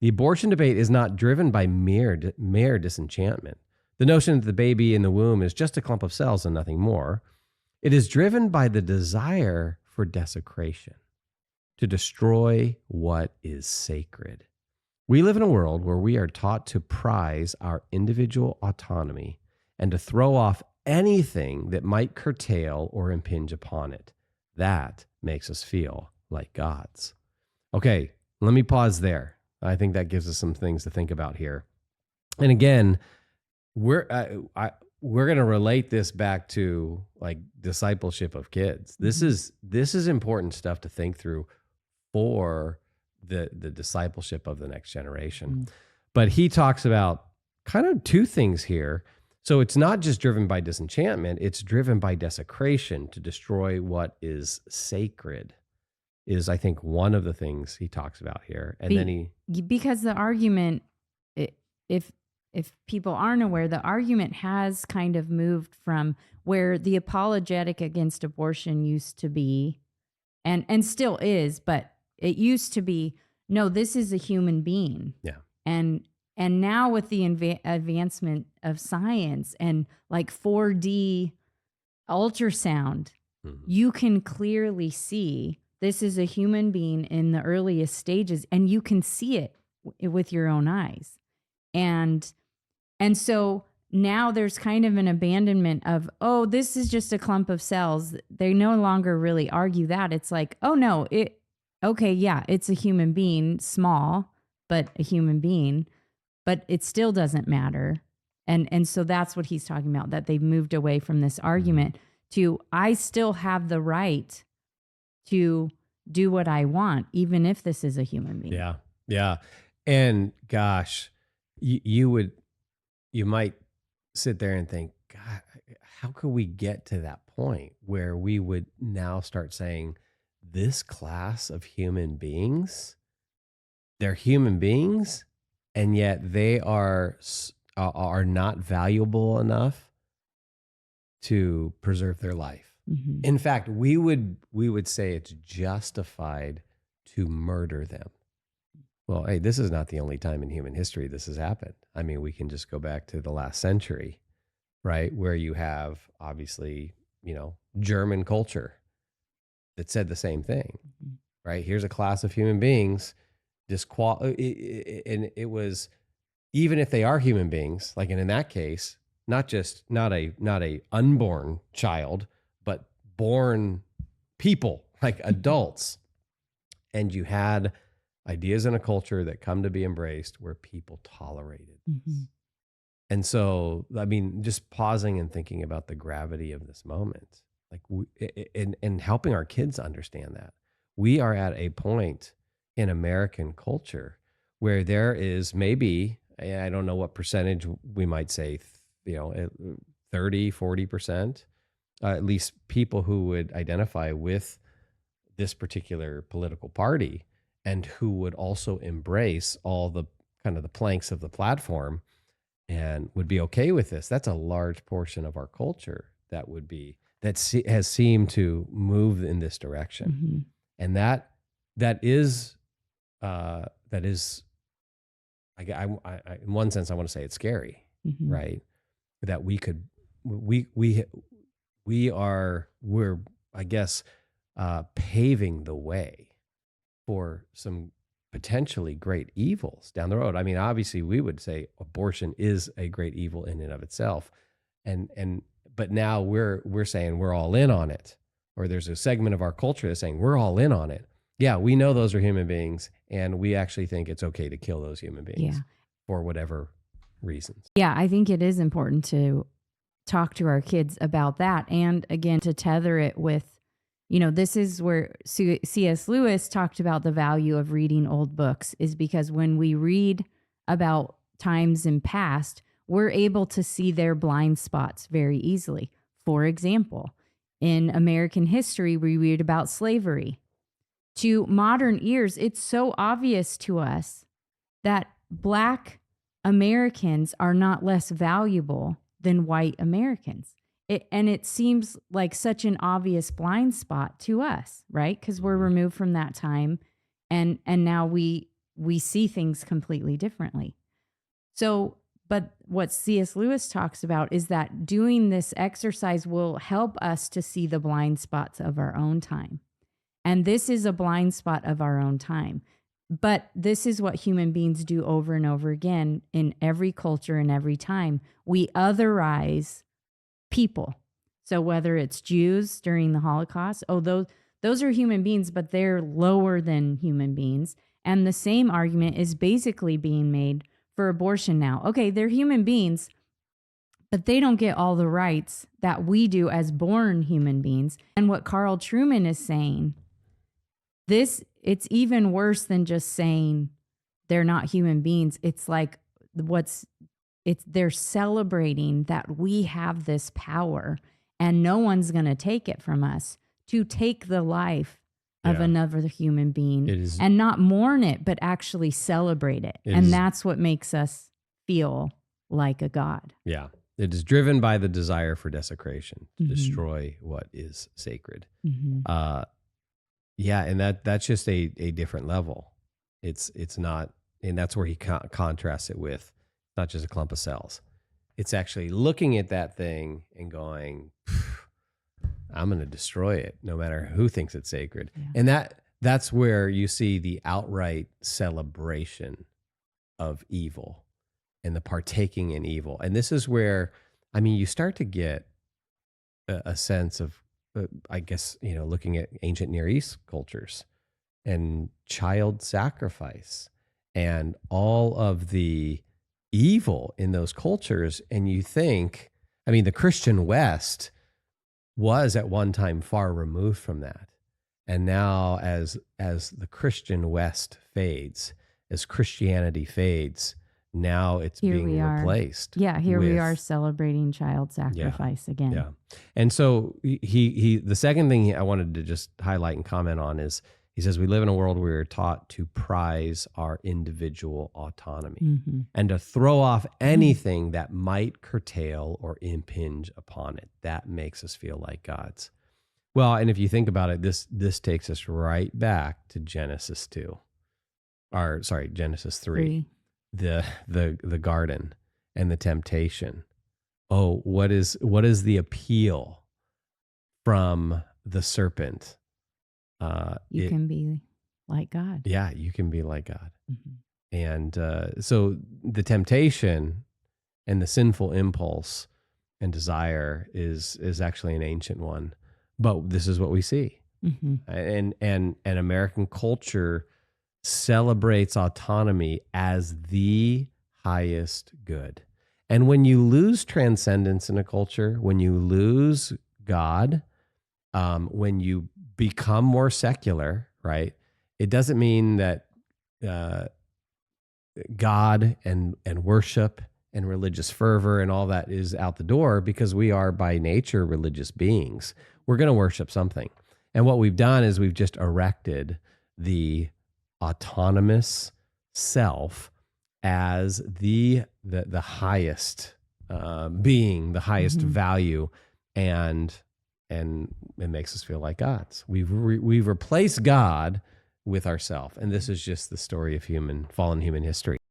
The abortion debate is not driven by mere disenchantment. The notion that the baby in the womb is just a clump of cells and nothing more. It is driven by the desire for desecration, to destroy what is sacred. We live in a world where we are taught to prize our individual autonomy and to throw off anything that might curtail or impinge upon it. That makes us feel like gods. Okay, let me pause there. I think that gives us some things to think about here. And again, we're going to relate this back to like discipleship of kids. This is important stuff to think through for the discipleship of the next generation. But he talks about kind of two things here. So it's not just driven by disenchantment, it's driven by desecration, to destroy what is sacred, is I think one of the things he talks about here. And then because the argument, if people aren't aware, the argument has kind of moved from where the apologetic against abortion used to be, and still is, but it used to be, no, this is a human being. Yeah. And now with the advancement of science and like 4D ultrasound, you can clearly see this is a human being in the earliest stages, and you can see it with your own eyes. And so now there's kind of an abandonment of, oh, this is just a clump of cells. They no longer really argue that. It's like, oh no, okay, yeah, it's a human being, small, but a human being, but it still doesn't matter. And so that's what he's talking about, that they've moved away from this argument to, I still have the right to do what I want, even if this is a human being. Yeah. Yeah. And gosh, you might sit there and think, God, how could we get to that point where we would now start saying this class of human beings, they're human beings, and yet they are not valuable enough to preserve their life. In fact, we would say it's justified to murder them. Well, hey, this is not the only time in human history this has happened. I mean, we can just go back to the last century, right? Where you have obviously, German culture that said the same thing, right? Here's a class of human beings, and it was, even if they are human beings, like, and in that case, not a unborn child, but born people, like adults. And you had ideas in a culture that come to be embraced where people tolerated this. And so, I mean, just pausing and thinking about the gravity of this moment, like, and helping our kids understand that we are at a point in American culture where there is maybe, I don't know what percentage we might say, 30, 40%, at least people who would identify with this particular political party and who would also embrace all the kind of the planks of the platform and would be okay with this. That's a large portion of our culture that has seemed to move in this direction. And that is in one sense, I want to say it's scary, right? That we're I guess paving the way for some potentially great evils down the road. I mean, obviously, we would say abortion is a great evil in and of itself, but now we're saying we're all in on it, or there's a segment of our culture that's saying we're all in on it. Yeah, we know those are human beings, and we actually think it's okay to kill those human beings for whatever reasons. Yeah, I think it is important to talk to our kids about that, and again, to tether it with, this is where C.S. Lewis talked about the value of reading old books, is because when we read about times in past, we're able to see their blind spots very easily. For example, in American history, we read about slavery. To modern ears, it's so obvious to us that Black Americans are not less valuable than white Americans. And it seems like such an obvious blind spot to us, right? Because we're removed from that time. And now we we see things completely differently. So, but what C.S. Lewis talks about is that doing this exercise will help us to see the blind spots of our own time. And this is a blind spot of our own time. But this is what human beings do over and over again in every culture and every time. We otherize people. So whether it's Jews during the Holocaust, those are human beings, but they're lower than human beings. And the same argument is basically being made for abortion now. Okay, they're human beings, but they don't get all the rights that we do as born human beings. And what Carl Truman is saying, it's even worse than just saying they're not human beings. It's like they're celebrating that we have this power and no one's going to take it from us to take the life of another human being and not mourn it, but actually celebrate it. And that's what makes us feel like a god. Yeah. It is driven by the desire for desecration, to destroy what is sacred. Yeah, and that's just a different level. It's not, and that's where he contrasts it with not just a clump of cells. It's actually looking at that thing and going, I'm going to destroy it, no matter who thinks it's sacred. Yeah. And that's where you see the outright celebration of evil and the partaking in evil. And this is where, I mean, you start to get a sense of, I guess, looking at ancient Near East cultures and child sacrifice and all of the evil in those cultures. And you think, I mean, the Christian West was at one time far removed from that. And now as the Christian West fades, as Christianity fades, now it's being replaced. Yeah, here we are celebrating child sacrifice again. Yeah. And so he the second thing I wanted to just highlight and comment on is he says we live in a world where we're taught to prize our individual autonomy and to throw off anything that might curtail or impinge upon it. That makes us feel like gods. Well, and if you think about it, this takes us right back to Genesis 3. The garden and the temptation. Oh, what is the appeal from the serpent? You can be like God. Yeah, you can be like God. And so the temptation and the sinful impulse and desire is actually an ancient one, but this is what we see. And American culture celebrates autonomy as the highest good. And when you lose transcendence in a culture, when you lose God, when you become more secular, right? It doesn't mean that God and worship and religious fervor and all that is out the door, because we are by nature religious beings. We're going to worship something. And what we've done is we've just erected the autonomous self as the highest being, the highest value, and it makes us feel like gods. We've replaced God with ourself, and this is just the story of fallen human history.